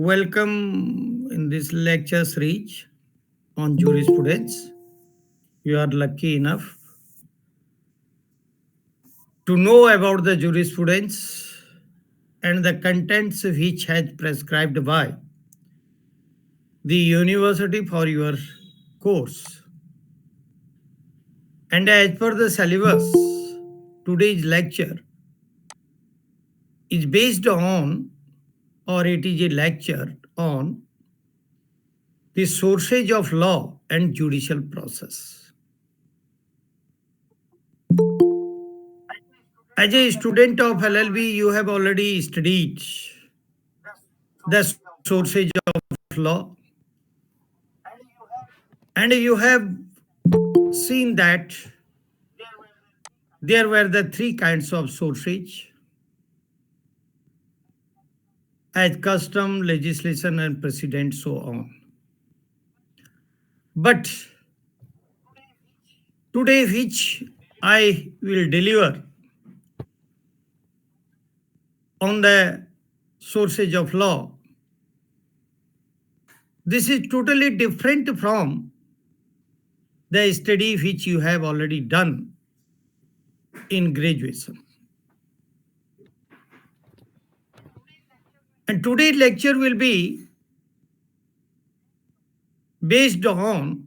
Welcome in this lecture series on jurisprudence. You are lucky enough to know about the jurisprudence and the contents which has prescribed by the university for your course. And as per the syllabus, today's lecture is based on, or it is a lecture on, the sources of law and judicial process. As a student of LLB, you have already studied the sources of law, and you have seen that there were the three kinds of sources as custom, legislation, and precedent, so on. But today, which I will deliver on the sources of law, this is totally different from the study which you have already done in graduation. And today's lecture will be based on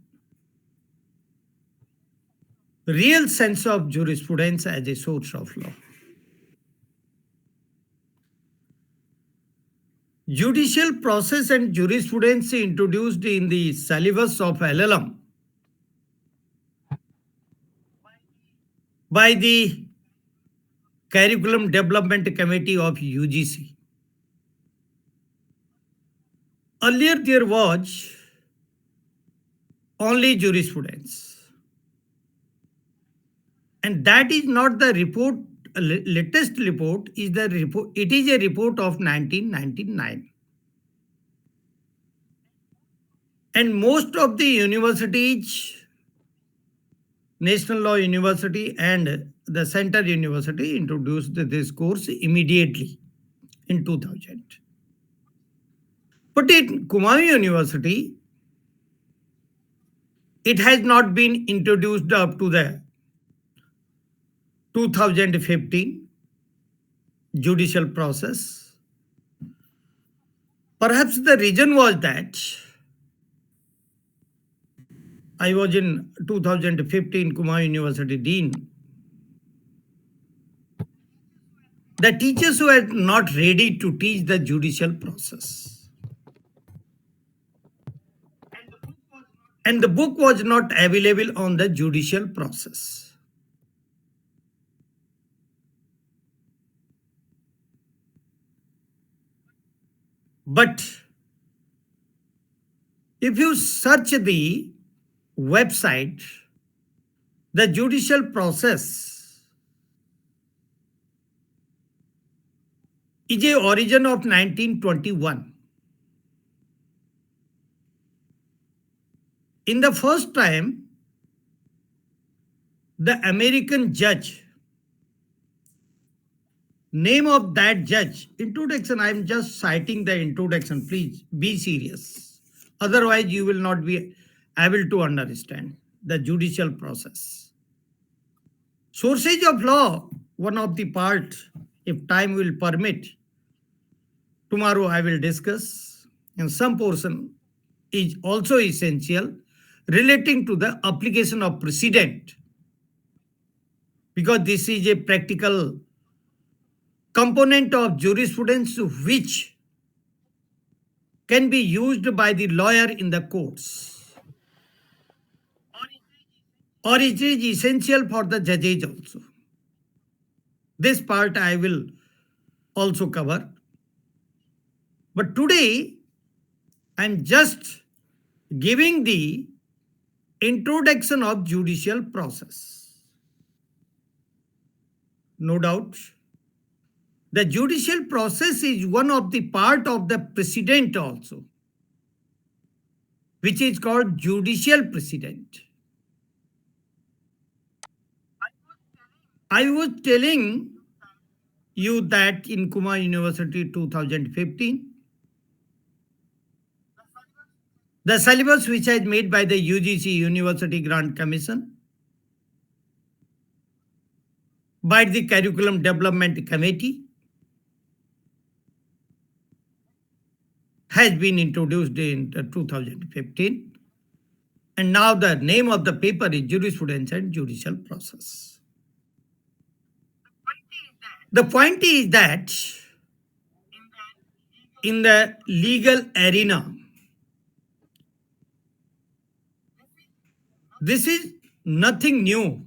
real sense of jurisprudence as a source of law. Judicial process and jurisprudence introduced in the syllabus of LLM by the Curriculum Development Committee of UGC. Earlier there was only jurisprudence, and that is not the report. Latest report is the report. It is a report of 1999, and most of the universities, National Law University and the Center University, introduced this course immediately in 2000. But in Kumaon University, it has not been introduced up to the 2015 judicial process. Perhaps the reason was that I was in 2015 Kumaon University Dean. The teachers were not ready to teach the judicial process. And the book was not available on the judicial process. But if you search the website, the judicial process is a origin of 1921. In the first time, the American judge, name of that judge, introduction, I am just citing the introduction, please be serious. Otherwise, you will not be able to understand the judicial process. Sources of law, one of the part, if time will permit, tomorrow I will discuss, and some portion is also essential relating to the application of precedent, because this is a practical component of jurisprudence which can be used by the lawyer in the courts, or it is essential for the judges also. This part I will also cover. But today, I am just giving the introduction of judicial process. No doubt, the judicial process is one of the part of the precedent also, which is called judicial precedent. I was telling you that in Kumaon University 2015, The syllabus which is made by the UGC University Grant Commission, by the Curriculum Development Committee, has been introduced in 2015. And now the name of the paper is Jurisprudence and Judicial Process. The point is that in the legal arena, this is nothing new.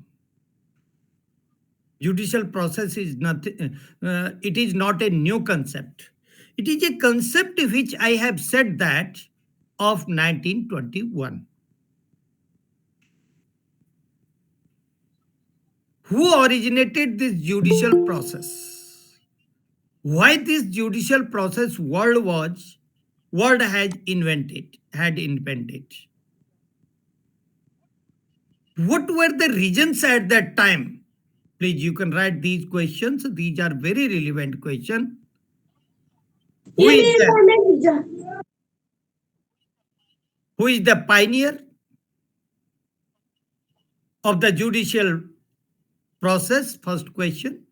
Judicial process is nothing, it is not a new concept. It is a concept which I have said that of 1921. Who originated this judicial process? Why this judicial process world had invented? What were the reasons at that time? Please, you can write these questions. These are very relevant questions. Who is the pioneer of the judicial process? First question.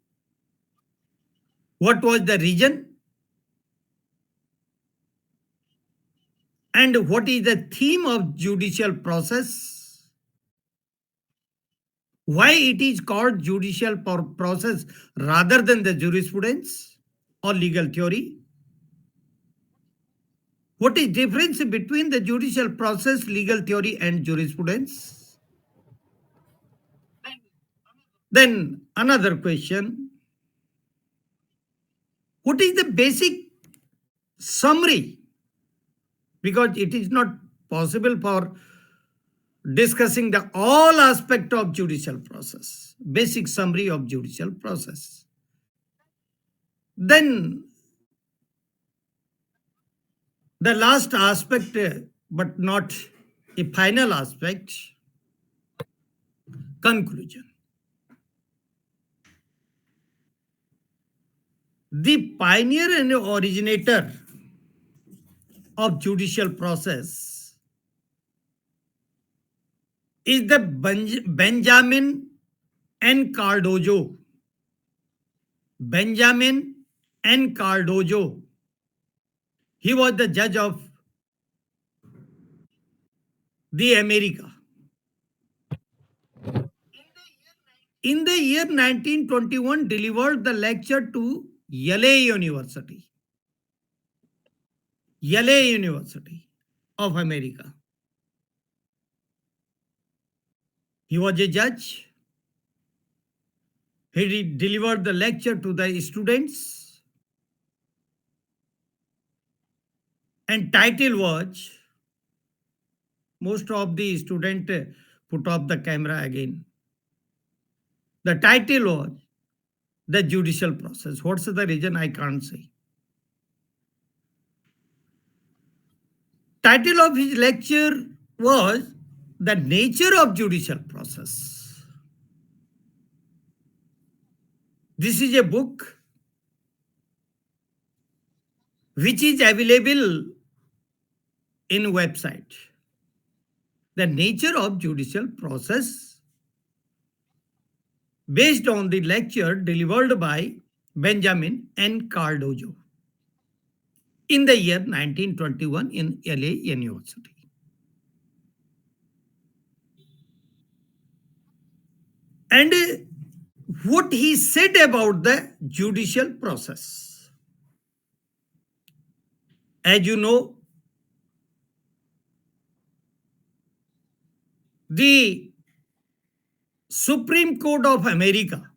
What was the reason? And what is the theme of judicial process? Why it is called judicial process rather than the jurisprudence or legal theory? What is difference between the judicial process, legal theory and jurisprudence? Then another question. What is the basic summary? Because it is not possible for discussing the all aspect of judicial process. Basic summary of judicial process. Then the last aspect, but not a final aspect, conclusion. The pioneer and originator of judicial process is the Benjamin N. Cardozo. Benjamin N. Cardozo. He was the judge of the America. In the year 1921, delivered the lecture to Yale University. Yale University of America. He was a judge. He delivered the lecture to the students. And title was, most of the students put off the camera again. The title was The Judicial Process. What's the reason I can't say? Title of his lecture was The Nature of Judicial Process. This is a book which is available in website. The Nature of Judicial Process, based on the lecture delivered by Benjamin N. Cardozo in the year 1921 in Yale University. And what he said about the judicial process. As you know, the Supreme Court of America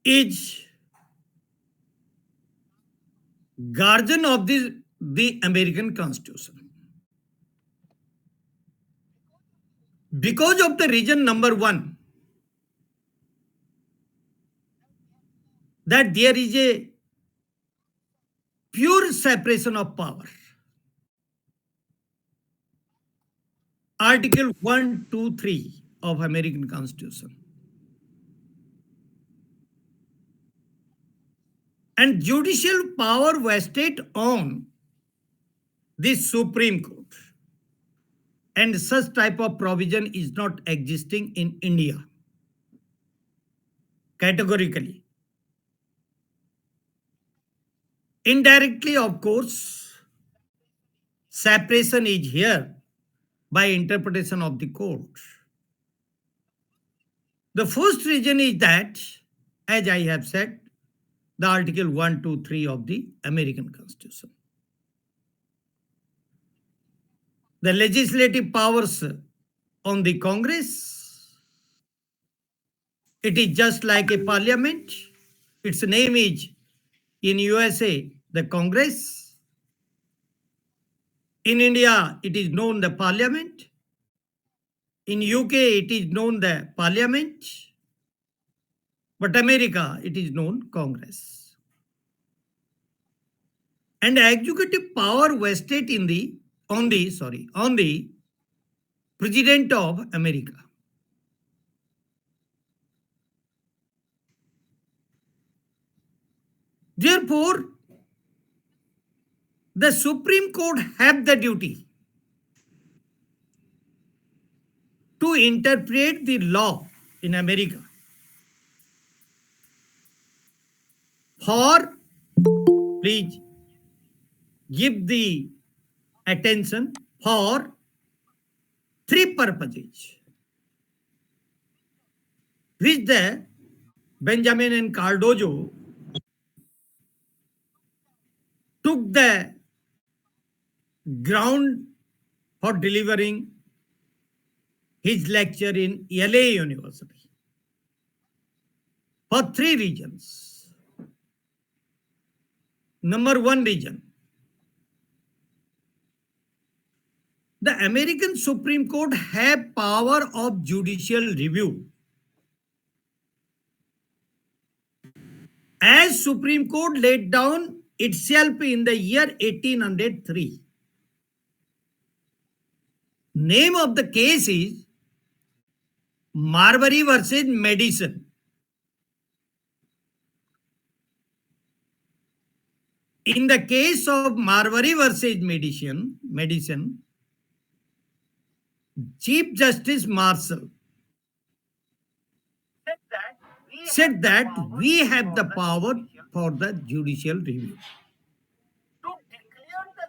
is guardian of the American Constitution. Because of the reason number one, that there is a pure separation of power. Article 1, 2, 3 of American Constitution. and judicial power vested on the Supreme Court. And such type of provision is not existing in India categorically. Indirectly, of course, separation is here by interpretation of the court. The first reason is that, as I have said, the Article 1, 2, 3 of the American Constitution. The legislative powers on the Congress, it is just like a parliament. Its name is in USA, the Congress. In India, it is known the parliament. In UK, it is known the parliament. But America, it is known Congress. And executive power vested in the on the President of America. Therefore, the Supreme Court have the duty to interpret the law in America for, please give the attention, for three purposes, which the Benjamin and Cardozo took the ground for delivering his lecture in LA University for three reasons. Number one reason, the American Supreme Court have power of judicial review. As Supreme Court laid down itself in the year 1803. Name of the case is Marbury versus Madison. In the case of Marbury versus Madison, Chief Justice Marshall said that we have the power for the judicial review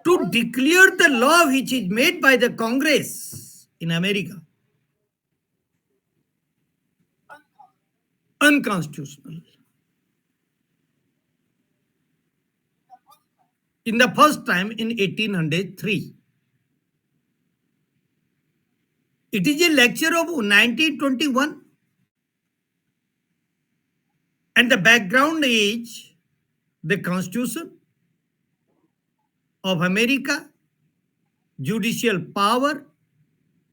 to declare the law which is made by the Congress in America unconstitutional. In the first time in 1803. It is a lecture of 1921. And the background is the Constitution of America, judicial power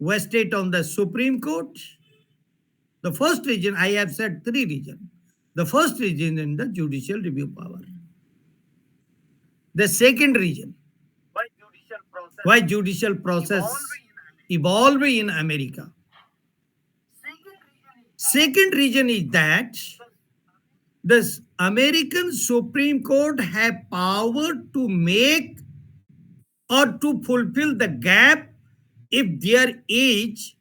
vested on the Supreme Court. The first reason, I have said three reasons. The first reason is the judicial review power. The second reason, why judicial process evolved in America. Second reason is that the American Supreme Court have power to make or to fulfill the gap if there is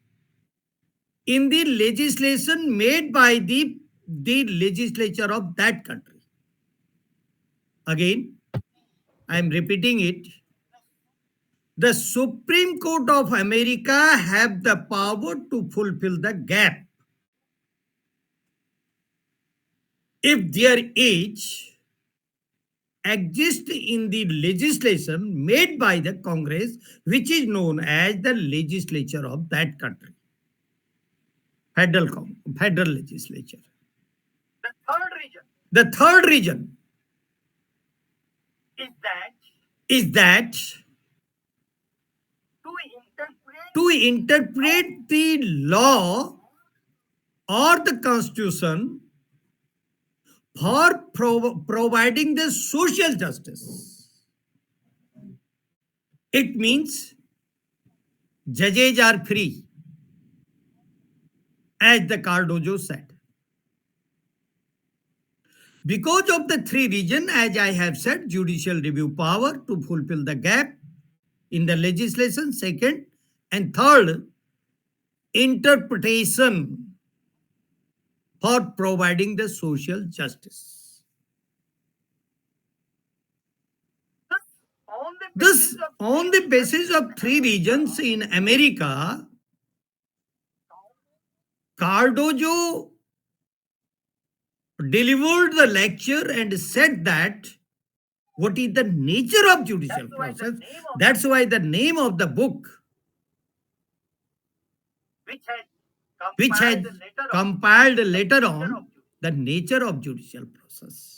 in the legislation made by the legislature of that country. Again, I am repeating it. The Supreme Court of America have the power to fulfill the gap if there is exist in the legislation made by the Congress, which is known as the legislature of that country, federal legislature. The third reason is that to interpret the law or the Constitution for providing the social justice. It means judges are free, as the Cardozo said. Because of the three reasons, as I have said, judicial review power to fulfill the gap in the legislation, second, and third, interpretation for providing the social justice. This, on the basis of three regions in America, Cardozo delivered the lecture and said that what is the nature of judicial process. That's why the name of the book, which has compiled later on, the nature of judicial process.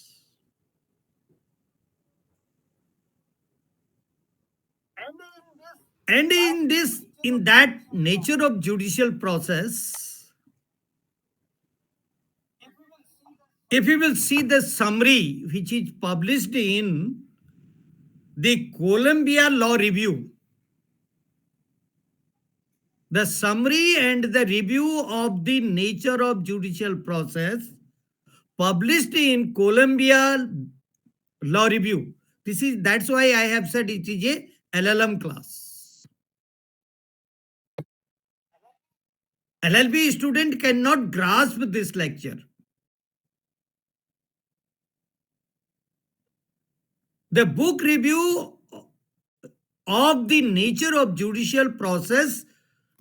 And in that nature of judicial process, if you will see the summary which is published in the Columbia Law Review, the summary and the review of the nature of judicial process published in Columbia Law Review. That's why I have said it is a LLM class. LLB student cannot grasp this lecture. The book review of the nature of judicial process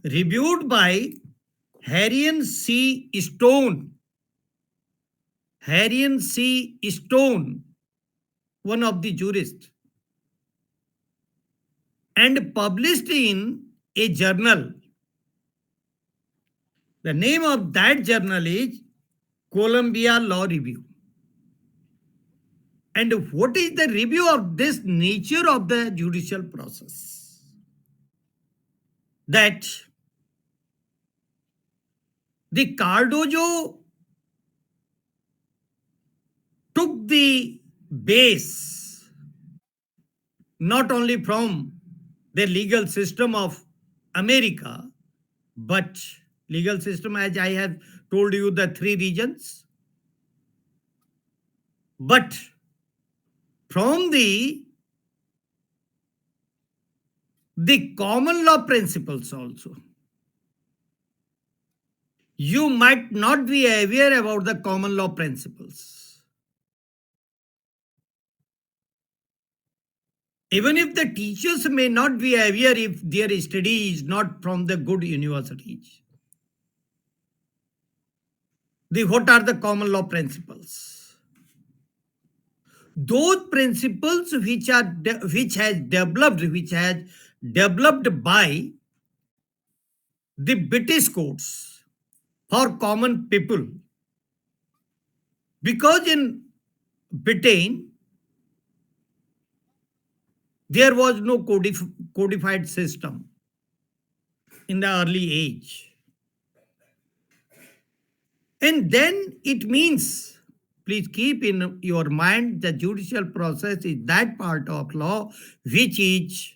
reviewed by Harriet C. Stone. Harriet C. Stone, one of the jurists, and published in a journal. The name of that journal is Columbia Law Review. And what is the review of this nature of the judicial process? That the Cardozo took the base not only from the legal system of America, but legal system, as I have told you, the three regions, but from the common law principles also. You might not be aware about the common law principles. Even if the teachers may not be aware if their study is not from the good universities. What are the common law principles? Those principles which has developed by the British courts for common people, because in Britain there was no codified system in the early age, and then it means, please keep in your mind, the judicial process is that part of law which is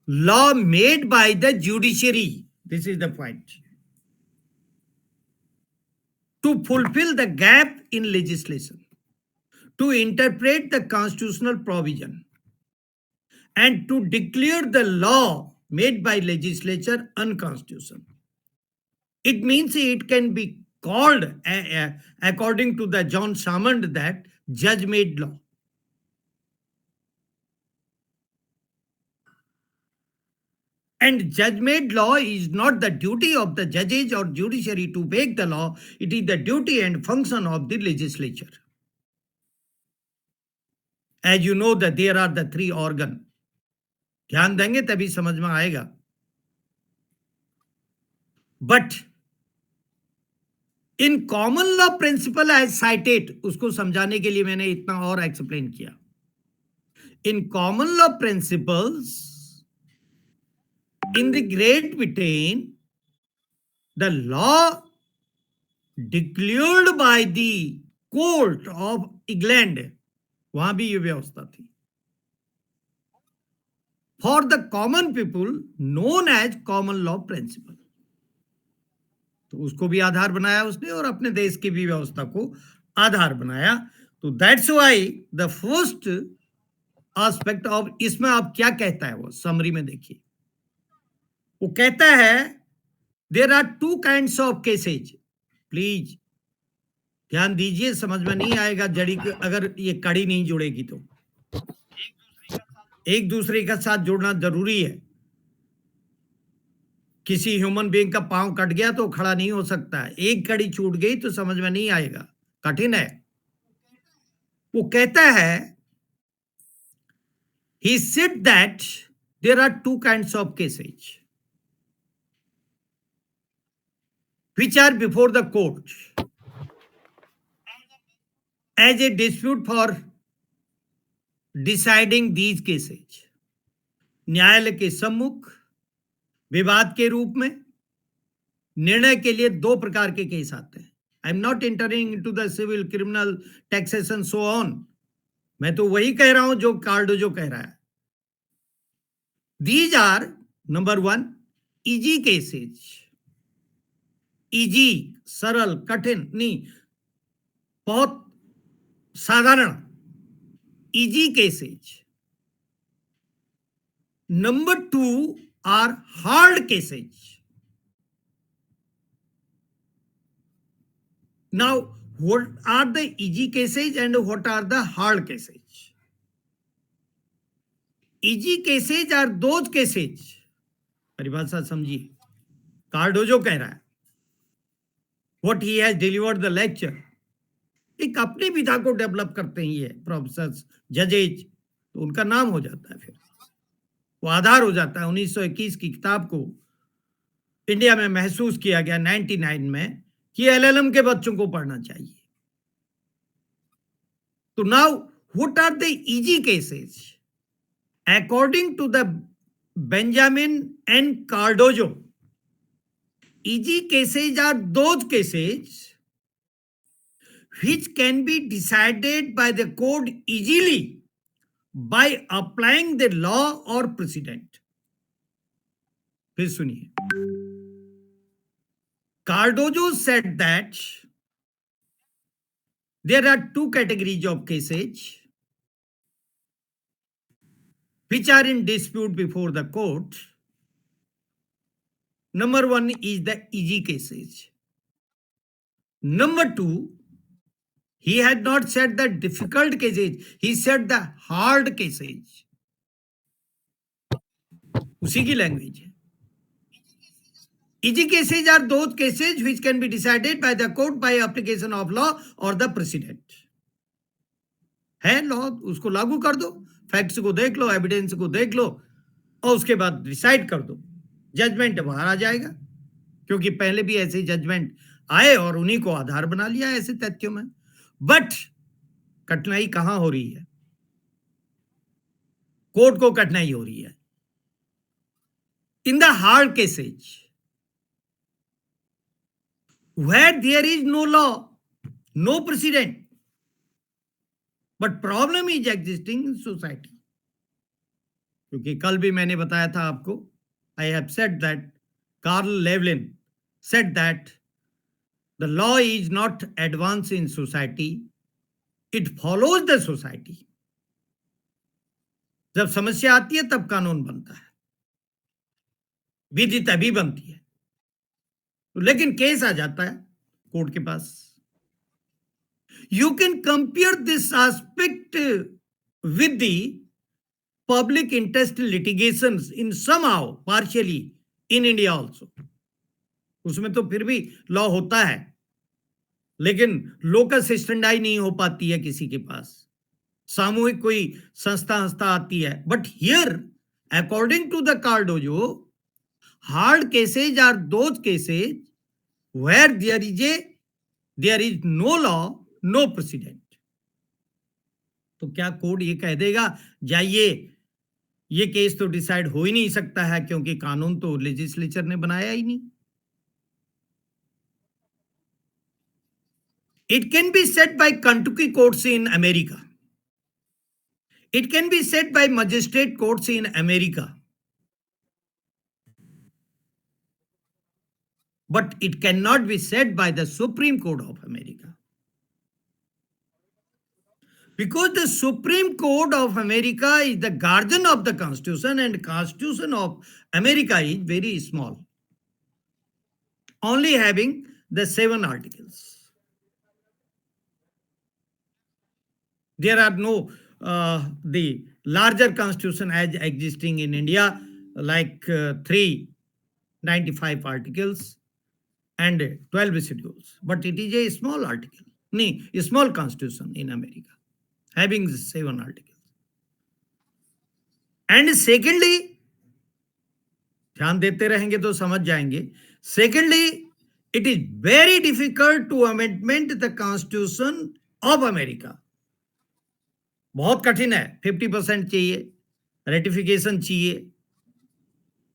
law made by the judiciary. This is the point. To fulfill the gap in legislation, to interpret the constitutional provision, and to declare the law made by legislature unconstitutional. It means it can be called, according to the John Salmond, that judge-made law. And judge-made law is not the duty of the judges or judiciary to make the law. It is the duty and function of the legislature. As you know that there are the three organs. ध्यान देंगे तभी समझ में आएगा. But in common law principle as cited, उसको समझाने के लिए मैंने इतना और एक्सप्लेन किया. In common law principles, in the Great Britain, the law declared by the court of England, वहां भी ये व्यवस्था थी, for the common people known as common law principle. तो उसको भी आधार बनाया उसने और अपने देश की भी व्यवस्था को आधार बनाया। तो that's why the first aspect of, इसमें आप क्या कहता है वो समरी में देखिए, वो कहता है there are two kinds of cases. Please ध्यान दीजिए, समझ में नहीं आएगा जड़ी अगर ये कड़ी नहीं जुड़ेगी तो। एक दूसरे के साथ जुड़ना जरूरी है। किसी ह्यूमन बीइंग का पांव कट गया तो खड़ा नहीं हो सकता है, एक कड़ी छूट गई तो समझ में नहीं आएगा, कठिन है। वो कहता है he said that there are two kinds of cases which are before the court as a dispute for deciding these cases। न्यायालय के सम्मुख विवाद के रूप में निर्णय के लिए दो प्रकार के केस आते हैं। I am not entering into the civil, criminal, taxation, so on. मैं तो वही कह रहा हूं जो कार्डोजो कह रहा है। These are number one easy cases. Easy सरल, कठिन नहीं, बहुत साधारण, easy cases. Number two are hard cases. Now what are the easy cases and what are the hard cases? Easy cases are those cases, परिभाषा समझिए, Cardozo कह रहा है what he has delivered the lecture, एक अपनी विधा को develop करते हैं ये प्रोफेसर, जजेज, तो उनका नाम हो जाता है, फिर वो आधार हो जाता है। 1921 की किताब को इंडिया में महसूस किया गया 99 में कि एलएलएम के बच्चों को पढ़ना चाहिए। तो now what are the easy cases according to the Benjamin and Cardozo? Easy cases are those cases which can be decided by the court easily by applying the law or precedent। फिर सुनिए, Cardozo said that there are two categories of cases which are in dispute before the court। Number one is the easy cases. Number two, he had not said the difficult cases, he said the hard cases। उसी की language है। Easy cases are those cases which can be decided by the court by application of law or the precedent। है law, उसको लागू कर दो, facts को देख लो, एविडेंस को देख लो और उसके बाद डिसाइड कर दो, जजमेंट बाहर आ जाएगा। क्योंकि पहले भी ऐसे जजमेंट आए और उन्हीं को आधार बना लिया ऐसे तथ्यों में। बट कठिनाई कहां हो रही है? कोर्ट को कठिनाई हो रही है in the hard cases where there is no law, no precedent, but problem is existing in society। क्योंकि कल भी मैंने बताया था आपको, I have said that Carl Levlin said that the law is not advanced in society, it follows the society। जब समस्या आती है तब कानून बनता है, विधि तभी बनती है। लेकिन केस आ जाता है कोर्ट के पास। You can compare this aspect with the public interest litigation in somehow partially in India also. उसमें तो फिर भी लॉ होता है, लेकिन लोकस स्टैंडाई नहीं हो पाती है किसी के पास, सामूहिक कोई संस्था आती है। But here according to the Cardozo, hard cases are those cases where there is no law, no precedent। तो क्या कोर्ट ये कह देगा जाइए ये केस तो डिसाइड हो ही नहीं सकता है क्योंकि कानून तो लेजिस्लेचर ने बनाया ही नहीं? It can be said by Kentucky courts in America, it can be said by magistrate courts in America, but it cannot be said by the Supreme Court of America। Because the Supreme Court of America is the guardian of the Constitution, and Constitution of America is very small, only having the 7 articles. There are no the larger constitution as existing in India, like 395 articles and 12 schedules. But it is a small article, a small constitution in America, having 7 articles. And secondly, ध्यान देते रहेंगे तो समझ जाएंगे. Secondly, it is very difficult to amendment the Constitution of America. बहुत कठिन है. 50% चाहिए, रेटिफिकेशन चाहिए.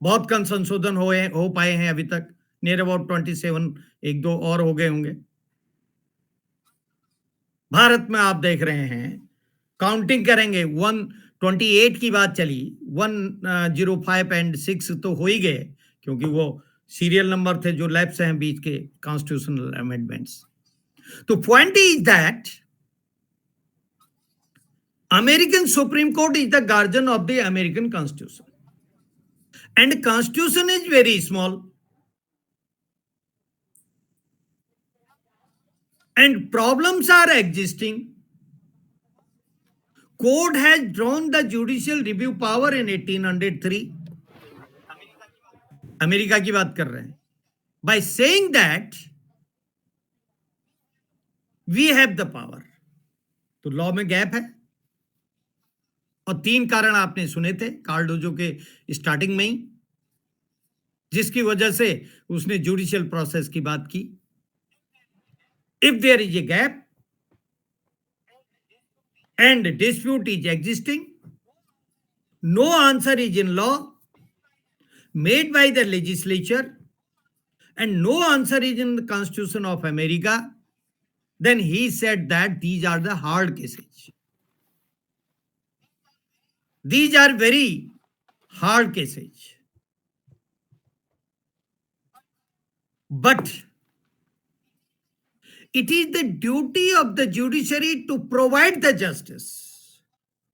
बहुत कम संशोधन हो पाए हैं अभी तक. नियर अबाउट 27, एक दो और हो गए होंगे. भारत में आप देख रहे हैं, काउंटिंग करेंगे 128 की बात चली, 105 एंड 6 तो हो ही गए, क्योंकि वो सीरियल नंबर थे जो लैप्स हैं बीच के कॉन्स्टिट्यूशनल अमेंडमेंट्स. तो point is that American Supreme Court is the guardian of the American Constitution. And Constitution is very small. And problems are existing. Court has drawn the judicial review power in 1803. America की बात कर रहे हैं. By saying that we have the power. तो law में gap है. और 3 कारण आपने सुने थे कार्डोजो के स्टार्टिंग में ही, जिसकी वजह से उसने जुडिशियल प्रोसेस की बात की. If there is a gap and dispute is existing, no answer is in law made by the legislature and no answer is in the constitution of America, then he said that these are the hard cases. These are very hard cases. But it is the duty of the judiciary to provide the justice.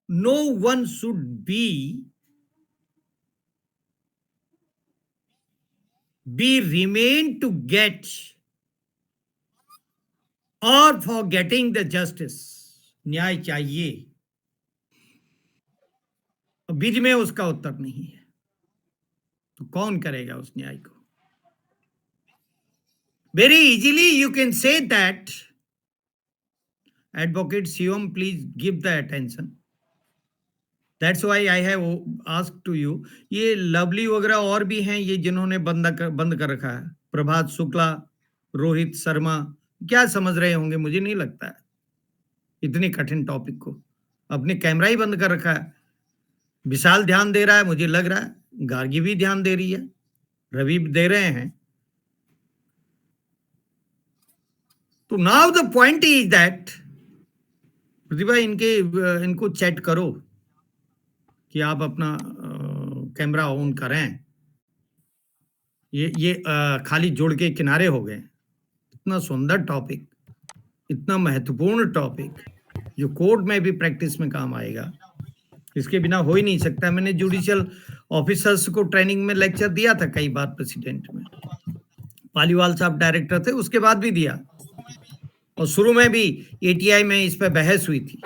No one should be remained to get or for getting the justice. न्याय चाहिए. बीच में उसका उत्तर नहीं है, तो कौन करेगा उस न्याय को? Very easily you can say that, Advocate Shivam, please give the attention. That's why I have asked to you. ये लवली वगैरह और भी हैं, ये जिन्होंने बंद कर रखा है. प्रभात शुक्ला, रोहित शर्मा, क्या समझ रहे होंगे? मुझे नहीं लगता है इतनी कठिन टॉपिक को. अपने कैमरा ही बंद कर रखा है. विशाल ध्यान दे रहा है, मुझे लग रहा है. गार्गी भी ध्यान दे रही है, रवि भी दे रहे हैं. तो now the point is that, Pratibha इनको चैट करो कि आप अपना कैमरा ऑन करें. ये खाली जोड़ के किनारे हो गए. इतना सुंदर टॉपिक, इतना महत्वपूर्ण टॉपिक, जो कोर्ट में भी प्रैक्टिस में काम आएगा, इसके बिना हो ही नहीं सकता. मैंने जुडिशियल ऑफिसर्स को ट्रेनिंग में लेक्चर दिया था कई बार प्रेसिडेंट में. पालीवाल साहब डायरेक्टर थे, उसके बाद भी दिया, और शुरू में भी एटीआई में इस पर बहस हुई थी.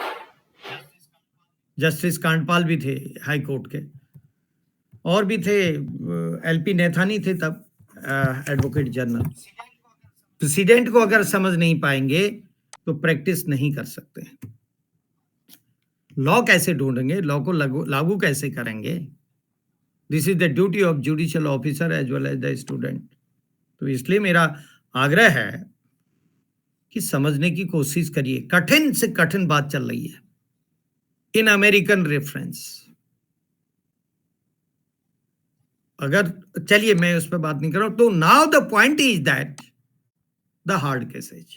जस्टिस कांडपाल भी थे हाई कोर्ट के, और भी थे, एलपी नेथानी थे तब एडवोकेट जनरल. प्रेसिडेंट को अगर समझ नहीं पाएंगे तो प्रैक्टिस नहीं कर सकते. लॉ कैसे ढूंढेंगे, लॉ को लागू कैसे करेंगे? This is the duty of judicial officer as well as the student. तो इसलिए मेरा आग्रह है कि समझने की कोशिश करिए. कठिन से कठिन बात चल रही है इन अमेरिकन रेफरेंस. अगर चलिए मैं उस पर बात नहीं कर रहा हूं. तो now the point is that the hard cases.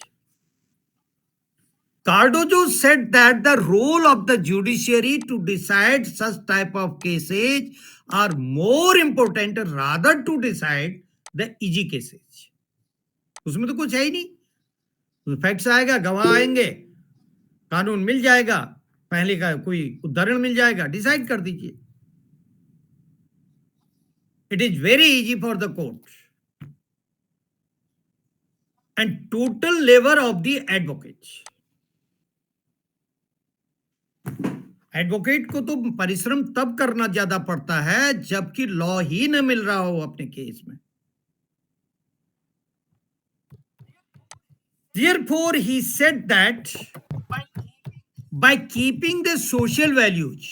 Cardozo said that the role of the judiciary to decide such type of cases are more important rather to decide the easy cases. उसमें तो कुछ है ही नहीं. Facts आएगा, गवाह आएंगे, कानून मिल जाएगा, पहले का कोई उदाहरण मिल जाएगा, डिसाइड कर दीजिए. It is very easy for the court. And total labor of the advocate. Advocate को तो परिश्रम तब करना ज्यादा पड़ता है जबकि लॉ ही न मिल रहा हो अपने केस में. Therefore, he said that by keeping the social values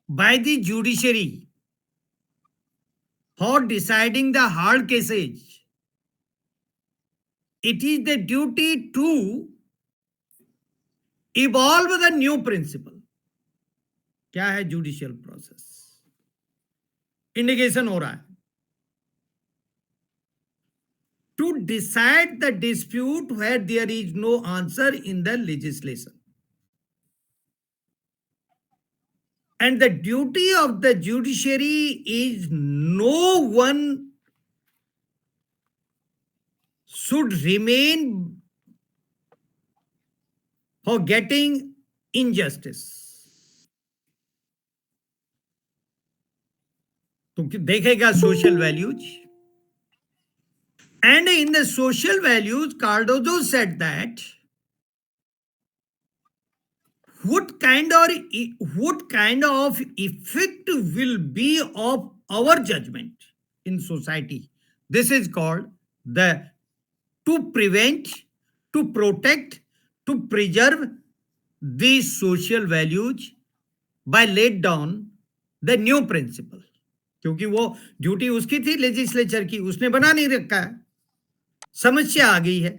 by the judiciary for deciding the hard cases, it is the duty to evolve the new principle. क्या है जुडिशियल प्रोसेस? इंडिकेशन हो रहा है. To decide the dispute where there is no answer in the legislation. And the duty of the judiciary is no one should remain for getting injustice. तो देखेगा social values. And in the social values, Cardozo said that what kind of effect will be of our judgment in society. This is called the to prevent, to protect, to preserve these social values by laid down the new principle. क्योंकि वो duty उसकी थी legislature की, उसने बना नहीं रखा है, समस्या आ गई है.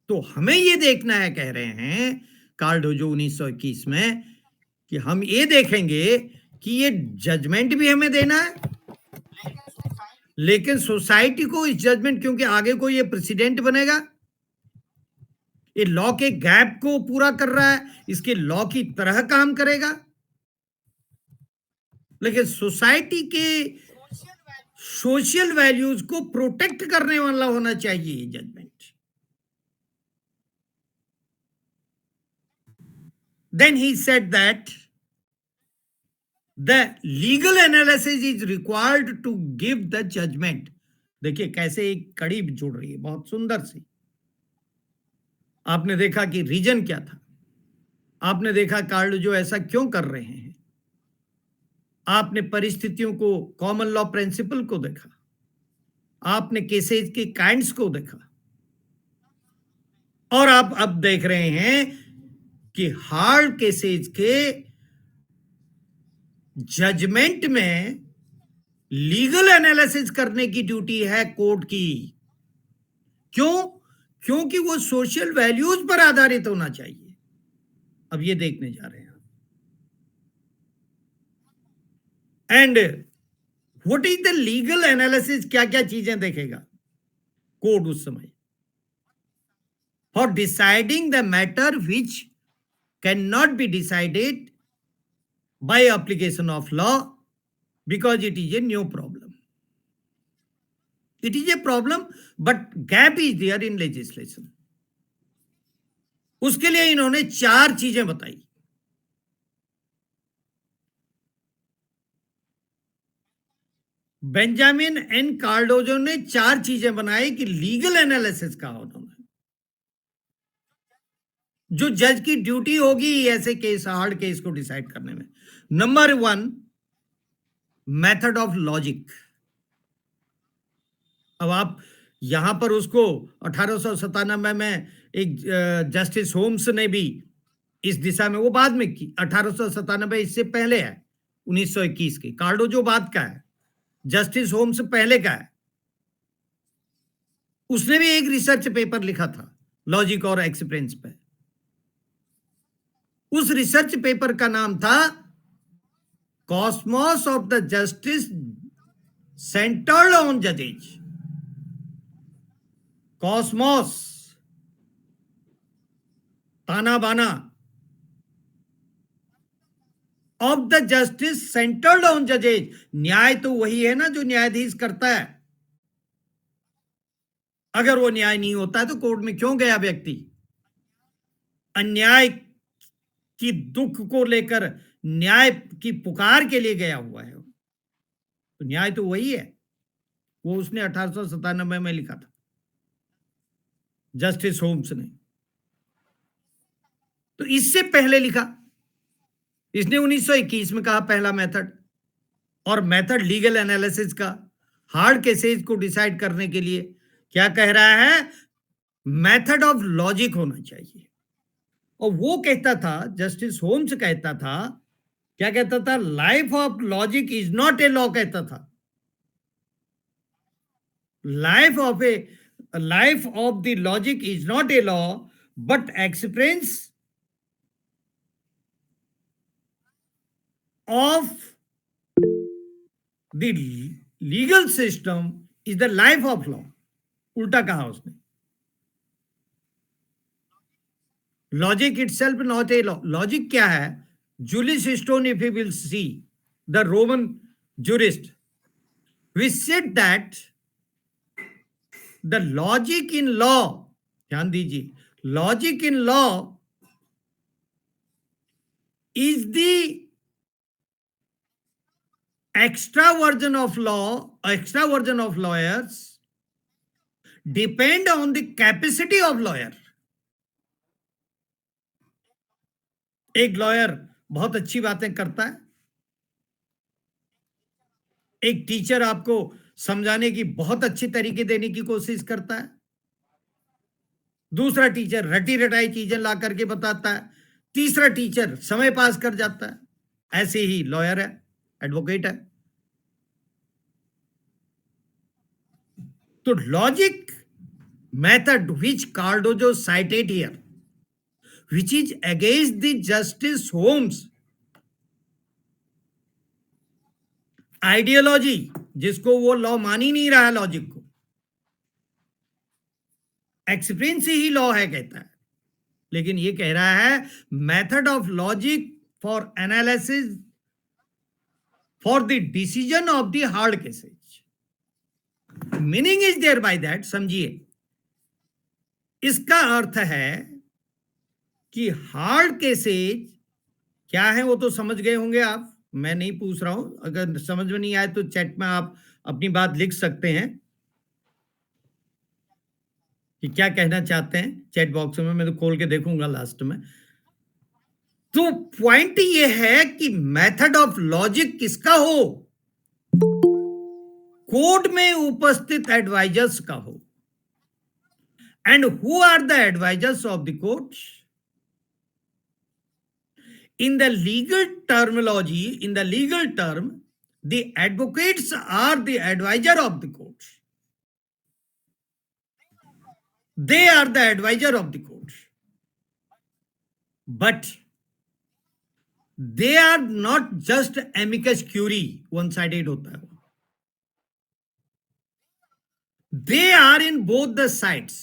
तो हमें ये देखना है, कह रहे हैं कार्डोजो 1921 में, कि हम ये देखेंगे कि ये जजमेंट भी हमें देना है, लेकिन सोसाइटी को इस जजमेंट, क्योंकि आगे को ये प्रेसिडेंट बनेगा, ये लॉ के गैप को पूरा कर रहा है, इसके लॉ की तरह काम करेगा, लेकिन सोसाइटी के सोशल वैल्यूज को प्रोटेक्ट करने वाला होना चाहिए ये judgement. Then he said that the legal analysis is required to give the judgment. देखिए कैसे एक कड़ी जुड़ रही है, बहुत सुंदर सी. आपने देखा कि रीजन क्या था, आपने देखा कार्डोजो ऐसा क्यों कर रहे हैं, आपने परिस्थितियों को, कॉमन लॉ प्रिंसिपल को देखा, आपने केसेस के काइंड्स को देखा, और आप अब देख रहे हैं कि हार्ड केसेस के जजमेंट में लीगल एनालिसिस करने की ड्यूटी है कोर्ट की. क्यों? क्योंकि वो सोशल वैल्यूज पर आधारित होना चाहिए. अब ये देखने जा रहे हैं. And what is the legal analysis, क्या क्या चीजें देखेगा कोर्ट उस समय, for deciding the matter which can not be decided by application of law because it is a new problem. It is a problem but gap is there in legislation. उसके लिए इन्होंने 4 चीजें बताई. बेंजामिन एन कार्डोजो ने 4 चीजें बनाई कि legal analysis का होना, जो जज की ड्यूटी होगी ऐसे केस, हार्ड केस को डिसाइड करने में. Number 1, method of logic. अब आप यहां पर उसको 1897 में एक जस्टिस होम्स ने भी इस दिशा में, वो बाद में की, 1897 इससे पहले है 1921 की. कार्डोजो बाद का है, जस्टिस होम्स पहले का है. उसने भी एक रिसर्च पेपर लिखा था लॉजिक और एक्सपीरियंस पे. उस रिसर्च पेपर का नाम था cosmos of the justice centred on जजेज. कॉस्मोस, ताना बाना, of the justice centred on जजेज. न्याय तो वही है ना जो न्यायाधीश करता है. अगर वो न्याय नहीं होता है तो कोर्ट में क्यों गया व्यक्ति? अन्याय की दुख को लेकर न्याय की पुकार के लिए गया हुआ है। तो न्याय तो वही है, वो उसने 1897 में लिखा था, जस्टिस होम्स ने। तो इससे पहले लिखा, इसने 1921 में कहा पहला मेथड, और मेथड लीगल एनालिसिस का, हार्ड केसेस को डिसाइड करने के लिए क्या कह रहा है? मेथड ऑफ लॉजिक होना चाहिए। और वो कहता था, जस्टिस होम्स कहता था, क्या कहता था? Life of logic is not a law, कहता था। Life of the logic is not a law but experience of the legal system is the life of law। उल्टा कहा उसने। Logic itself not a law। Logic क्या है? Julius Stone, if you will see, the Roman jurist, which said that the logic in law, ध्यान दीजिए, logic in law is the extra version of lawyers depend on the capacity of lawyer। एक lawyer बहुत अच्छी बातें करता है, एक teacher आपको समझाने की बहुत अच्छी तरीके देने की कोशिश करता है, दूसरा टीचर रटी रटाई चीजें ला करके बताता है, तीसरा टीचर समय पास कर जाता है। ऐसे ही लॉयर है, एडवोकेट है। तो logic method which Cardozo cited here, which is against the Justice Holmes ideology, जिसको वो लॉ मान ही नहीं रहा है, लॉजिक को एक्सपीरियंस ही लॉ है कहता है। लेकिन ये कह रहा है method of logic for analysis for the decision of the hard cases. Meaning is there by that, समझिए, इसका अर्थ है कि हार्ड केसेज क्या है वो तो समझ गए होंगे आप, मैं नहीं पूछ रहा हूं। अगर समझ में नहीं आए तो चैट में आप अपनी बात लिख सकते हैं कि क्या कहना चाहते हैं, चैट बॉक्स में, मैं तो खोल के देखूंगा लास्ट में। तो पॉइंट ये है कि मेथड ऑफ लॉजिक किसका हो? कोर्ट में उपस्थित एडवाइजर्स का हो। And who are the advisers of the court? In the legal terminology, in the legal term, the advocates are the advisor of the court. They are the advisor of the court. But they are not just amicus curiae, one-sided होता है। They are in both the sides।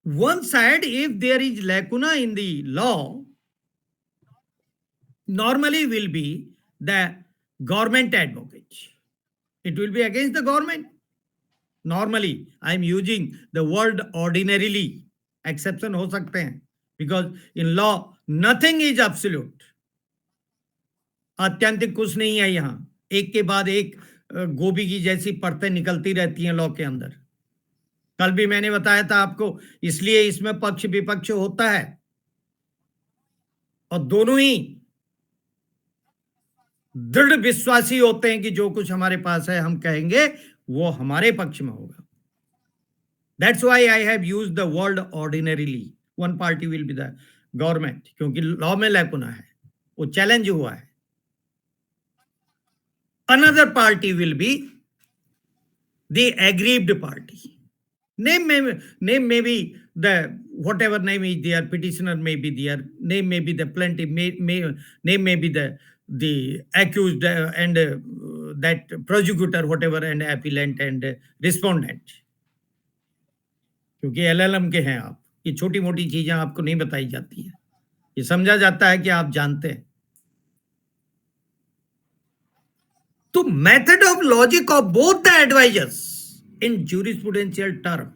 One side, if there is lacuna in the law, normally will be the government advocate. It will be against the government. Normally, I am using the word ordinarily. Exception हो सकते हैं, because in law nothing is absolute। आत्यंतिक कुछ नहीं है यहां, एक के बाद एक गोभी की जैसी परतें निकलती रहती हैं लॉ के अंदर। कल भी मैंने बताया था आपको, इसलिए इसमें पक्ष विपक्ष होता है और दोनों ही दृढ़ विश्वासी होते हैं कि जो कुछ हमारे पास है हम कहेंगे वो हमारे पक्ष में होगा। That's why I have used the word ordinarily. One party will be the government, क्योंकि लॉ में लैकुना है, वो चैलेंज हुआ है। Another party will be the aggrieved party. Name may be the whatever name is there, petitioner may be there, name may be the plaintiff, name may be the accused and that prosecutor, whatever, and appellant and respondent। क्योंकि LLM के हैं आप, ये छोटी मोटी चीजें आपको नहीं बताई जाती है, ये समझा जाता है कि आप जानते हैं। तो method of logic of both the advisers in jurisprudential term,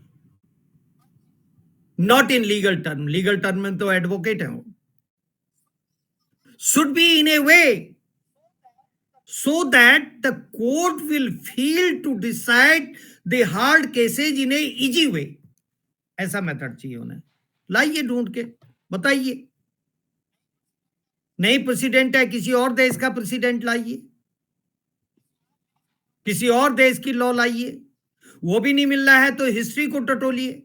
not in legal term. Legal term में तो advocate है वो. Should be in a way so that the court will feel to decide the hard cases in a easy way. ऐसा method चाहिए उन्हें. लाइए ढूंढ के बताइए. नई प्रेसिडेंट है, किसी और देश का प्रेसिडेंट लाइए, किसी और देश की लॉ लाइए. वो भी नहीं मिल रहा है तो हिस्ट्री को टटोलिए,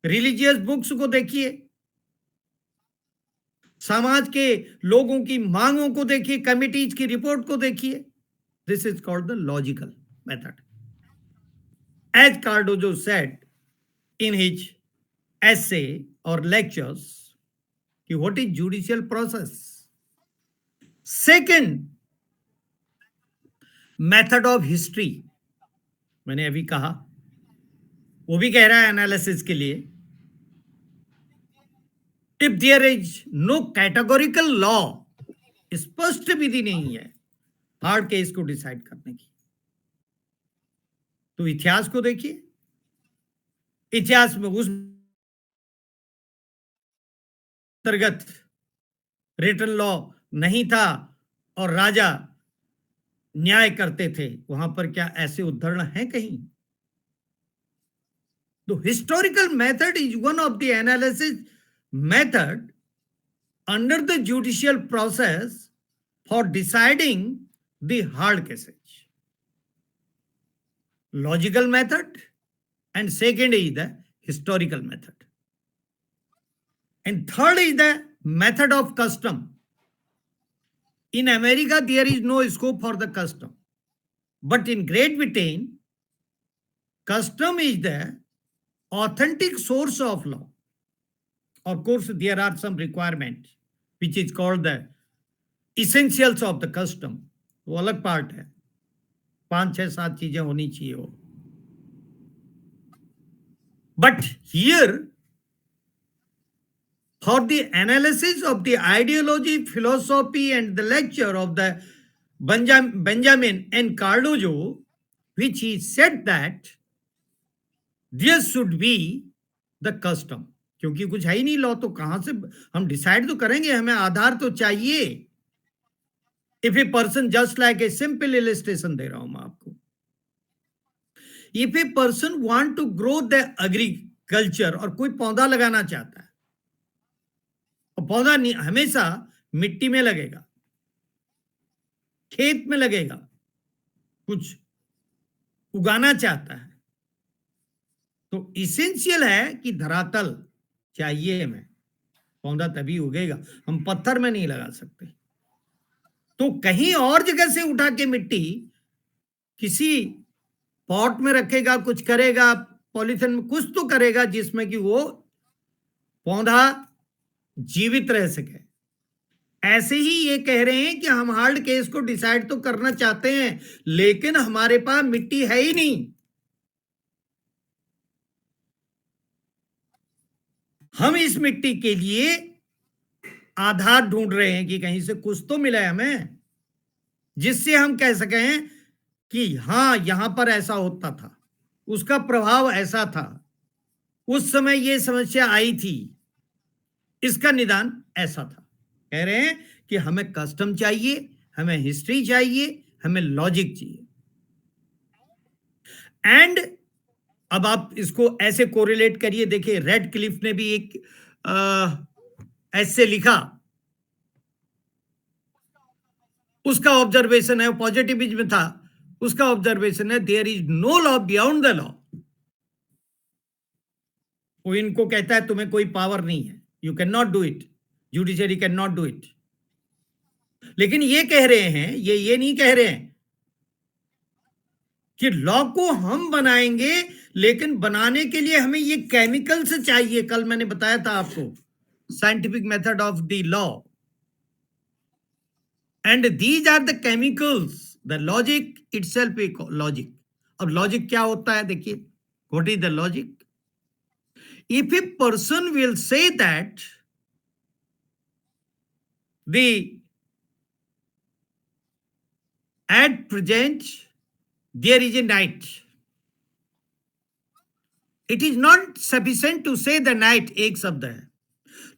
रिलीजियस बुक्स को देखिए, समाज के लोगों की मांगों को देखिए, कमिटीज की रिपोर्ट को देखिए. This is called the logical method. As Cardozo said in his essay or lectures, what is judicial process? Second, method of history. मैंने अभी कहा, वो भी कह रहा है एनालिसिस के लिए. If there is no categorical law, स्पष्ट विधि नहीं है हार्ड केस को डिसाइड करने की, तो इतिहास को देखिए. इतिहास में उस अंतर्गत रिटन लॉ नहीं था और राजा न्याय करते थे. वहां पर क्या ऐसे उदाहरण हैं कहीं? तो historical method is one of the analysis method under the judicial process for deciding the hard cases. Logical method and second is the historical method, and third is the method of custom. In America there is no scope for the custom, but in Great Britain custom is the authentic source of law. Of course there are some requirements which is called the essentials of the custom. वो अलग part है, 5 6 7 चीजें होनी चाहिए वो. But here, for the analysis of the ideology, philosophy, and the lecture of the Benjamin N. Cardozo, which he said that there should be the custom. क्योंकि कुछ है ही नहीं लॉ, तो कहां से हम डिसाइड तो करेंगे? हमें आधार तो चाहिए. If a person, just like a simple illustration दे रहा हूं मैं आपको. If a person want to grow the agriculture, और कोई पौधा लगाना चाहता है, और पौधा हमेशा मिट्टी में लगेगा, खेत में लगेगा, कुछ उगाना चाहता है, तो इसेंशियल है कि धरातल चाहिए हमें. पौधा तभी उगेगा, हम पत्थर में नहीं लगा सकते. तो कहीं और जगह से उठा के मिट्टी किसी पॉट में रखेगा, कुछ करेगा, पॉलीथिन में कुछ तो करेगा जिसमें कि वो पौधा जीवित रह सके. ऐसे ही ये कह रहे हैं कि हम हार्ड केस को डिसाइड तो करना चाहते हैं, लेकिन हमारे पास मिट्टी है ही नहीं. हम इस मिट्टी के लिए आधार ढूंढ रहे हैं कि कहीं से कुछ तो मिला हमें, जिससे हम कह सकें कि हां यहां पर ऐसा होता था, उसका प्रभाव ऐसा था, उस समय ये समस्या आई थी, इसका निदान ऐसा था. कह रहे हैं कि हमें कस्टम चाहिए, हमें हिस्ट्री चाहिए, हमें लॉजिक चाहिए. एंड अब आप इसको ऐसे कोरिलेट करिए. देखिए रेड क्लिफ ने भी एक ऐसे लिखा, उसका ऑब्जर्वेशन है, पॉजिटिविज्म में था, उसका ऑब्जर्वेशन है there is no law beyond the law. वो इनको कहता है तुम्हें कोई पावर नहीं है, you can not do it, judiciary can not do it. लेकिन ये कह रहे हैं, ये नहीं कह रहे हैं कि लॉ को हम बनाएंगे, लेकिन बनाने के लिए हमें ये केमिकल्स चाहिए. कल मैंने बताया था आपको scientific method of the law, and these are the chemicals. The logic itself a logic. अब लॉजिक क्या होता है? देखिए what is the logic. If a person will say that the at present there is a night, it is not sufficient to say the night, एक शब्द है।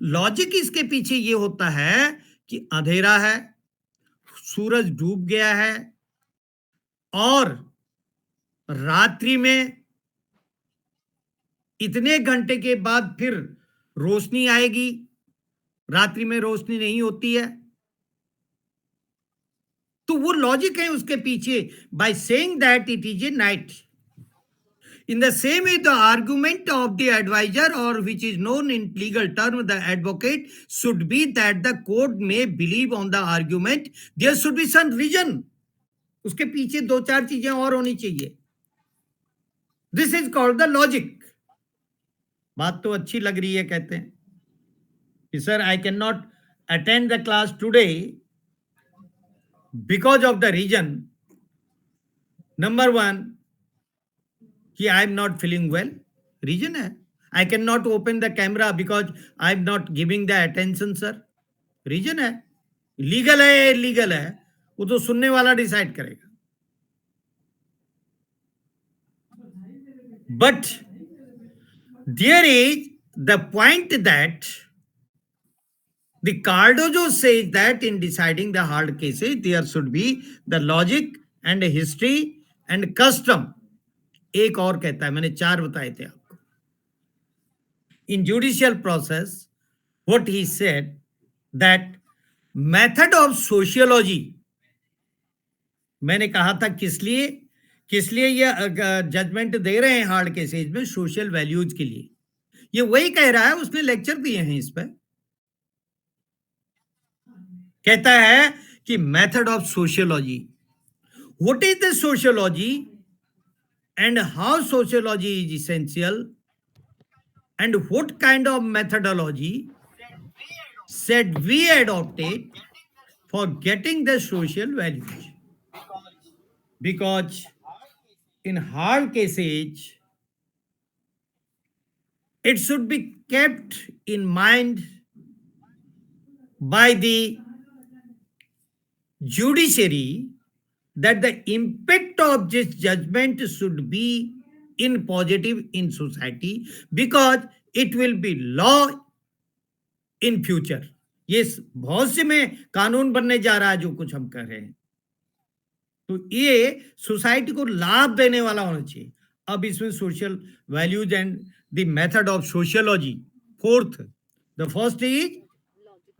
Logic इसके पीछे ये होता है कि अंधेरा है, सूरज डूब गया है, और रात्रि में इतने घंटे के बाद फिर रोशनी आएगी, रात्रि में रोशनी नहीं होती है। तो वो लॉजिक है उसके पीछे, by saying that it is A night. In the same way, the argument of the advisor, or which is known in legal term, the advocate, should be that the court may believe on the argument. There should be some reason. उसके पीछे दो चार चीजें और होनी चाहिए। This is called the logic. बात तो अच्छी लग रही है, कहते हैं कि sir I cannot attend the class today because of the reason. Number one, कि I am not feeling well, reason है। I can not open the camera because I am not giving the attention, sir, reason है। Legal है, illegal है, वो तो सुनने वाला decide करेगा। But there is the point that the Cardozo says that in deciding the hard cases there should be the logic and history and custom. एक और कहता है, मैंने चार बताए थे आपको। इन judicial process what he said that method of sociology, मैंने कहा था किस लिए ये जजमेंट दे रहे हैं हार्ड केसेस में, सोशल वैल्यूज के लिए। ये वही कह रहा है, उसने लेक्चर दिए हैं इस पर। कहता है कि method of sociology, what is the sociology and how sociology is essential, and what kind of methodology should we adopted for getting the social values. Because in hard cases it should be kept in mind by the judiciary that the impact of this judgment should be in positive in society because it will be law in future. ये भविष्य में कानून बनने जा रहा है जो कुछ हम कर रहे हैं, तो ये सोसाइटी को लाभ देने वाला होना चाहिए। अब इसमें social values and the method of sociology, fourth, the first is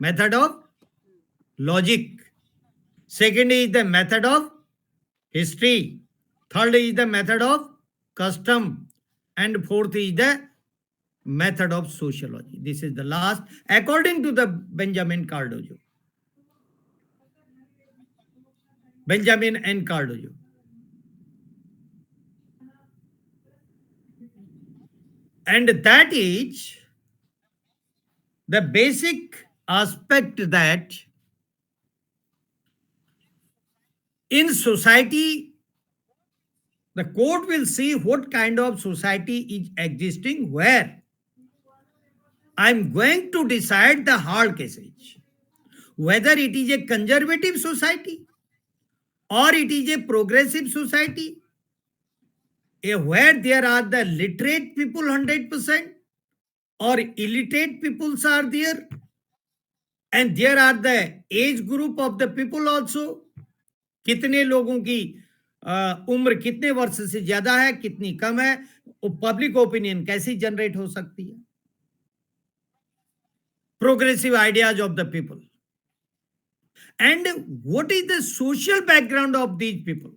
method of logic, second is the method of history, third is the method of custom, and fourth is the method of sociology. This is the last according to the Benjamin Cardozo, Benjamin N. Cardozo. And that is the basic aspect that in society, the court will see what kind of society is existing where I'm going to decide the hard cases, whether it is a conservative society or it is a progressive society, where there are the literate people 100% or illiterate peoples are there, and there are the age group of the people also, कितने लोगों की उम्र कितने वर्ष से ज्यादा है, कितनी कम है, पब्लिक ओपिनियन कैसी जनरेट हो सकती है, progressive ideas of the people, and what is the social background of these people.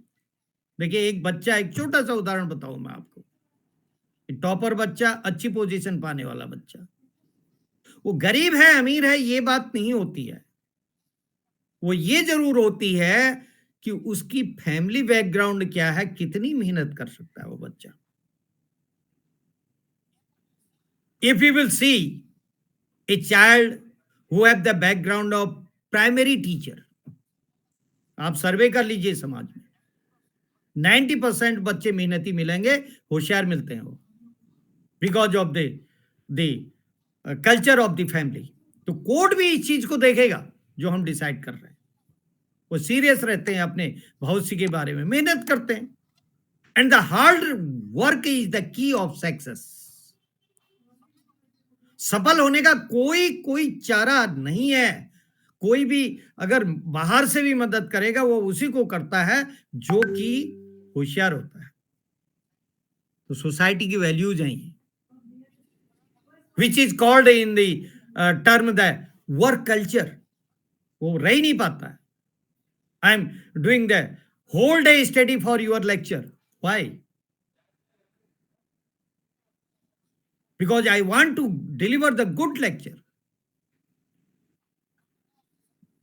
देखिए, एक बच्चा, एक छोटा सा उदाहरण बताऊं मैं आपको, टॉपर बच्चा, अच्छी पोजीशन पाने वाला बच्चा, वो गरीब है अमीर है ये बात नहीं होती है, वो ये जरूर होती है कि उसकी फैमिली बैकग्राउंड क्या है, कितनी मेहनत कर सकता है वो बच्चा। If you will see a child who have the background of primary teacher, आप सर्वे कर लीजिए समाज में, 90% बच्चे मेहनती मिलेंगे, होशियार मिलते हैं वो, because of the culture of the family. तो कोर्ट भी इस चीज को देखेगा जो हम डिसाइड कर रहे हैं, वो सीरियस रहते हैं अपने भविष्य के बारे में, मेहनत करते हैं, and the hard work is the key of success. सफल होने का कोई चारा नहीं है। कोई भी अगर बाहर से भी मदद करेगा वो उसी को करता है जो कि होशियार होता है। तो सोसाइटी की वैल्यूज हैं ये, which is called in the term the work culture, वो रह ही नहीं पाता है। I am doing the whole day study for your lecture, why? Because I want to deliver the good lecture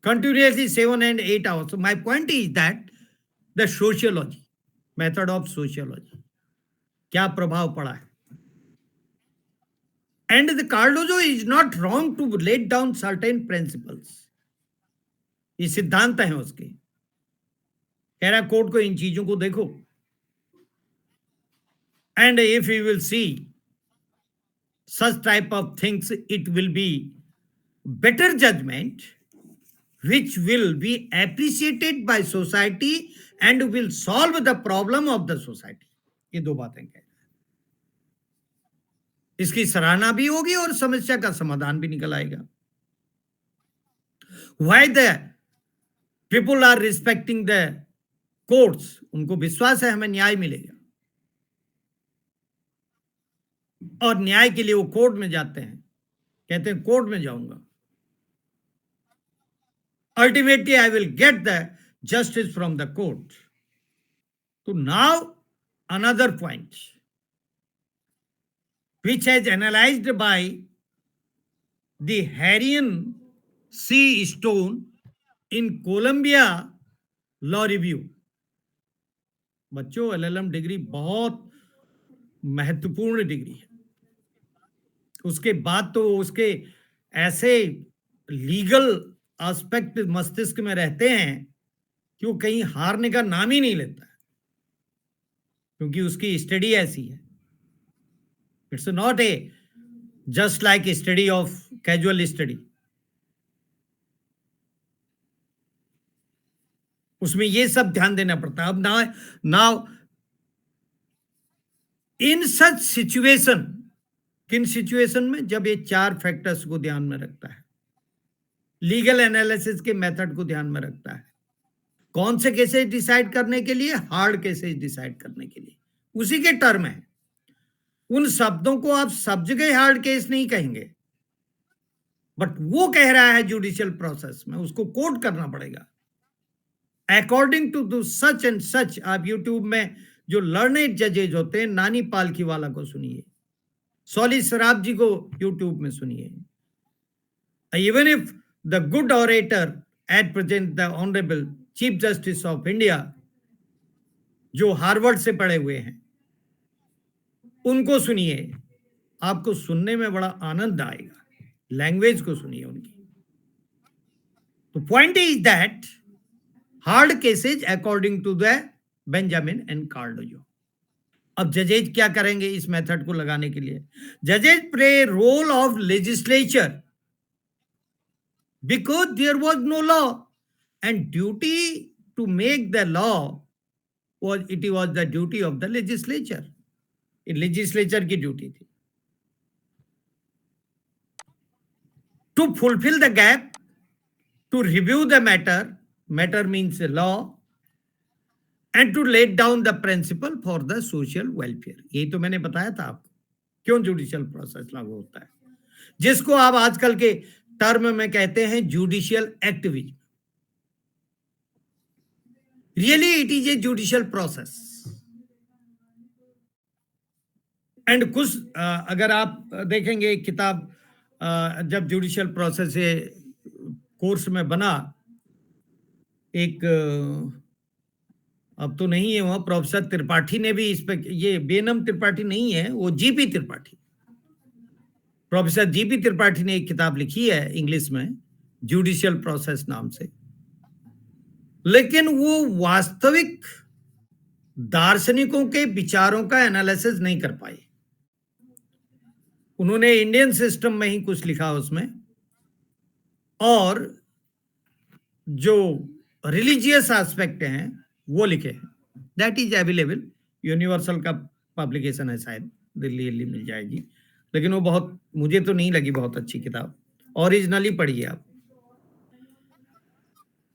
continuously 7 and 8 hours. So my point is that the sociology, method of sociology, क्या प्रभाव पड़ा है? And the Cardozo is not wrong to lay down certain principles. ये सिद्धांत है उसके, कह रहा कोर्ट को इन चीजों को देखो, and if you will see such type of things, it will be better judgment which will be appreciated by society and will solve the problem of the society. ये दो बातें कह रहे हैं, इसकी सराहना भी होगी और समस्या का समाधान भी निकल आएगा। Why the people are respecting the courts? उनको विश्वास है हमें न्याय मिलेगा, और न्याय के लिए वो कोर्ट में जाते हैं, कहते हैं कोर्ट में जाऊंगा, ultimately I will get the justice from the court. So now another point which has analyzed by the Harrion C. Stone in Columbia Law Review. बच्चों LLM डिग्री बहुत महत्वपूर्ण डिग्री है, उसके बाद तो उसके ऐसे लीगल एस्पेक्ट मस्तिष्क में रहते हैं कि वो कहीं हारने का नाम ही नहीं लेता है, क्योंकि उसकी स्टडी ऐसी है। It's not a just like study of casual study, उसमें ये सब ध्यान देना पड़ता है। अब नाउ इन सच सिचुएशन, किन सिचुएशन में? जब ये चार फैक्टर्स को ध्यान में रखता है, लीगल एनालिसिस के मेथड को ध्यान में रखता है, कौन से केसेस डिसाइड करने के लिए, हार्ड केसेस डिसाइड करने के लिए, उसी के टर्म है। उन शब्दों को आप सब जगह हार्ड केस नहीं कहेंगे, बट वो कह रहा है जुडिशियल प्रोसेस में, उसको कोट करना पड़ेगा according to such and such. आप यूट्यूब में जो लर्नेड जजेज होते हैं, नानी पालखीवाला को सुनिए, सॉली सराब जी को यूट्यूब में सुनिए, even if the good orator at present the honourable chief justice of India, जो हार्वर्ड से पढ़े हुए हैं, उनको सुनिए, आपको सुनने में बड़ा आनंद आएगा, लैंग्वेज को सुनिए उनकी। तो point is that hard cases according to the Benjamin and Cardozo. अब जजेज क्या करेंगे इस मेथड को लगाने के लिए? जजेज play role of legislature because there was no law and duty to make the law was it was the duty of the legislature. Legislature की ड्यूटी थी to fulfill the gap, to review the matter means law, and to lay down the principle for the social welfare. यही तो मैंने बताया था आपको क्यों judicial process लागू होता है, जिसको आप आजकल के टर्म में कहते हैं judicial activism. Really it is a judicial process. And कुछ अगर आप देखेंगे किताब, जब जुडिशियल प्रोसेस से कोर्स में बना, एक अब तो नहीं है वहां, प्रोफेसर त्रिपाठी ने भी इस पे, ये बेनम त्रिपाठी नहीं है, वो GP Tripathi, professor GP Tripathi ने एक किताब लिखी है इंग्लिश में, जुडिशियल प्रोसेस नाम से। लेकिन वो वास्तविक दार्शनिकों के विचारों का एनालिसिस नहीं कर पाए। उन्होंने इंडियन सिस्टम में ही कुछ लिखा उसमें, और जो रिलीजियस एस्पेक्ट हैं वो लिखे हैं। दैट इज अवेलेबल, यूनिवर्सल का पब्लिकेशन है, शायद दिल्ली मिल जाएगी, लेकिन वो बहुत, मुझे तो नहीं लगी बहुत अच्छी किताब, ओरिजिनली पढ़िए आप।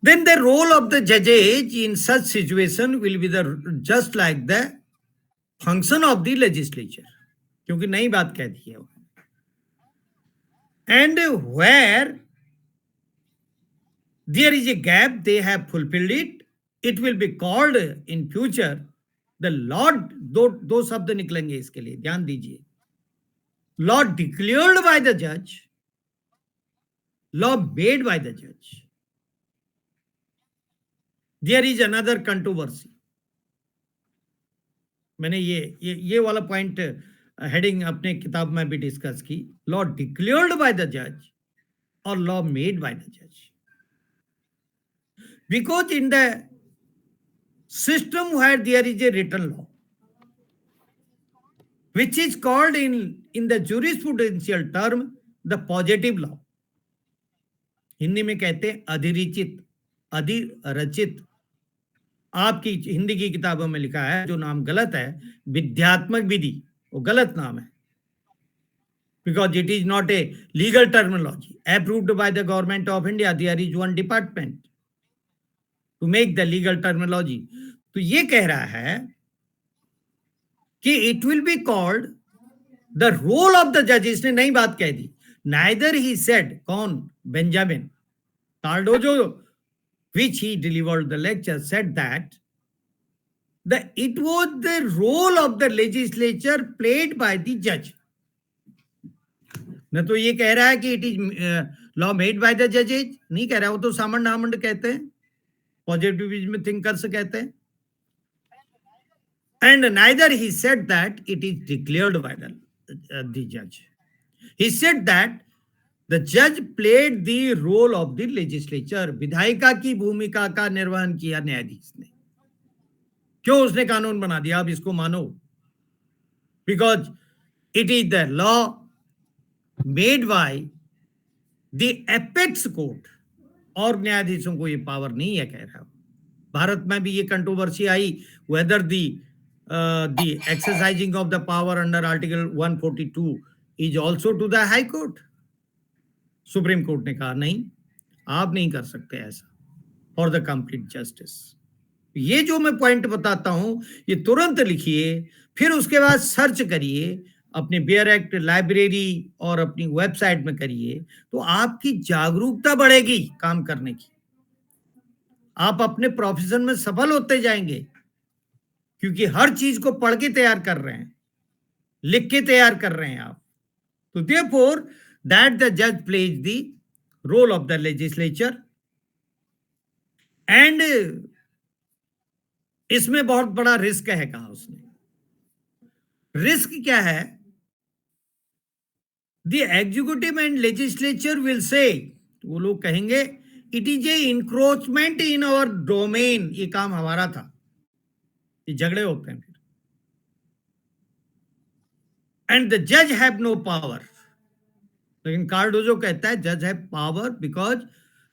Then the role of the judges in such situation will be the just like the function of the legislature, क्योंकि नई बात कह दी है। And where there is a gap, they have fulfilled it, it will be called in future the Lord, दो शब्द निकलेंगे इसके लिए, ध्यान दीजिए। Law declared by the judge, law made by the judge. There is another controversy. मैंने ये वाला पॉइंट हेडिंग अपने किताब में भी डिस्कस की, लॉ डिक्लेयर्ड बाय द जज और लॉ मेड बाय द जज, because in the system where there is a written law which is called in the jurisprudential term the positive law, Hindi में कहते हैं अधिरचित, अधिरचित। आपकी हिंदी की किताबों में लिखा है, जो नाम गलत है, विध्यात्मक विधि, वो गलत नाम है, because it is not a legal terminology approved by the government of India. There is one department to make the legal terminology. तो ये कह रहा है कि it will be called the role of the judge. इसने नई बात कह दी। Neither he said, कौन? Benjamin Cardozo, which he delivered the lecture, said that it was the role of the legislature played by the judge. न तो ये कह रहा है कि it is law made by the judges, नहीं कह रहा, वो तो सामंड हामंड कहते हैं, पॉजिटिविज्म थिंकर्स कहते हैं। And neither he said that it is declared by the judge. He said that the judge played the role of the legislature. विधायिका की भूमिका का निर्वहन किया न्यायाधीश ने। क्यों उसने कानून बना दिया? आप इसको मानो, because it is the law made by the apex court, और न्यायाधीशों को ये पावर नहीं है, कह रहा। भारत में भी ये controversy I, whether the exercising of the power under Article 142 is also to the High Court. Supreme court ने कहा नहीं, आप नहीं कर सकते ऐसा, फॉर द कंप्लीट जस्टिस। ये जो मैं पॉइंट बताता हूं, ये तुरंत लिखिए, फिर उसके बाद सर्च करिए, अपने बेयर एक्ट लाइब्रेरी और अपनी वेबसाइट में करिए, तो आपकी जागरूकता बढ़ेगी काम करने की। आप अपने प्रोफेशन में सफल होते जाएंगे, क्योंकि हर चीज को पढ़ के तैयार कर रहे हैं, लिख के तैयार कर रहे हैं आप। तो therefore that the judge plays the role of the legislature, and इसमें बहुत बड़ा रिस्क है, कहा उसने। रिस्क क्या है? the executive and legislature will say, वो लोग कहेंगे it is a encroachment in our domain, ये काम हमारा था। ये झगड़े होते हैं फिर। and the judge have no power, लेकिन कार्डोजो कहता है जज है power, because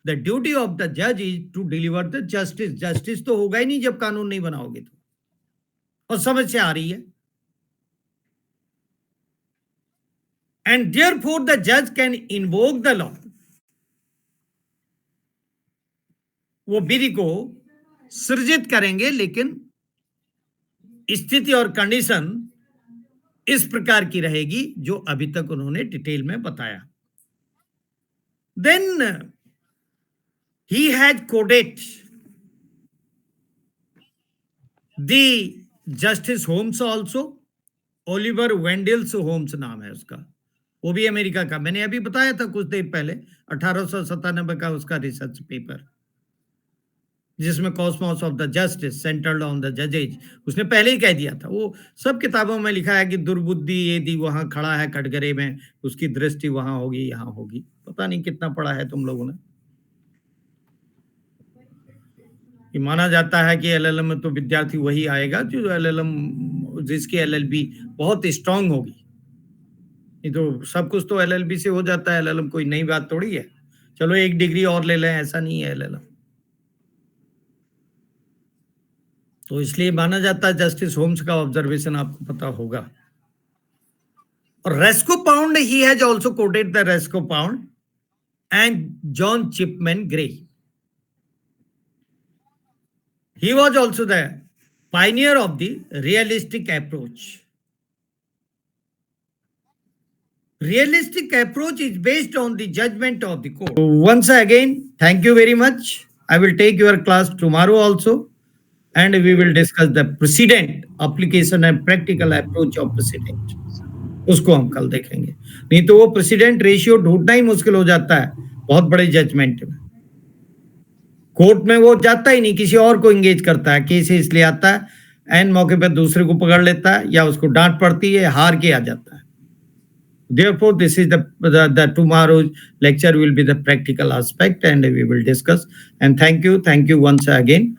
the duty of the जज is to deliver the justice. Justice तो होगा ही नहीं जब कानून नहीं बनाओगे तो, और समझ से आ रही है। एंड देयरफॉर द जज कैन इन्वोक द लॉ, वो विधि को सृजित करेंगे, लेकिन स्थिति और कंडीशन इस प्रकार की रहेगी जो अभी तक उन्होंने डिटेल में बताया। Then he has quoted the justice Holmes also, Oliver Wendell's Holmes नाम है उसका, वो भी अमेरिका का। मैंने अभी बताया था कुछ देर पहले, 1897 का उसका रिसर्च पेपर, जिसमें cosmos of the justice centred on the जजेज, उसने पहले ही कह दिया था। वो सब किताबों में लिखा है कि दुर्बुद्धि यदि वहां खड़ा है कटघरे में, उसकी दृष्टि वहां होगी, यहां होगी। पता नहीं कितना पढ़ा है तुम लोगों ने। ये माना जाता है कि एलएलएम में तो विद्यार्थी वही आएगा जो एलएलएम, जिसकी एलएलबी बहुत स्ट्रांग होगी। ये तो सब कुछ तो एलएलबी से हो जाता है, एलएलएम कोई नई बात थोड़ी है। चलो एक डिग्री और ले लें, ऐसा नहीं है एलएलएम। तो इसलिए माना जाता है, जस्टिस होम्स का ऑब्जर्वेशन आपको पता होगा। Resco Pound, he has also quoted the Resco Pound and John Chipman Gray. He was also the pioneer of the realistic approach. Realistic approach is based on the judgment of the court. Once again, thank you very much. I will take your class tomorrow also, and we will discuss the precedent application and practical approach of precedent. उसको हम कल देखेंगे. नहीं तो वो president ratio ढूंढना ही मुश्किल हो जाता है बहुत बड़े जजमेंट में. कोर्ट में वो जाता ही नहीं, किसी और को एंगेज करता है, केस इसलिए आता है एंड मौके पर दूसरे को पकड़ लेता है या उसको डांट पड़ती है, हार के आ जाता है. Therefore, this is the tomorrow's lecture will be the practical aspect and we will discuss. And thank you once again.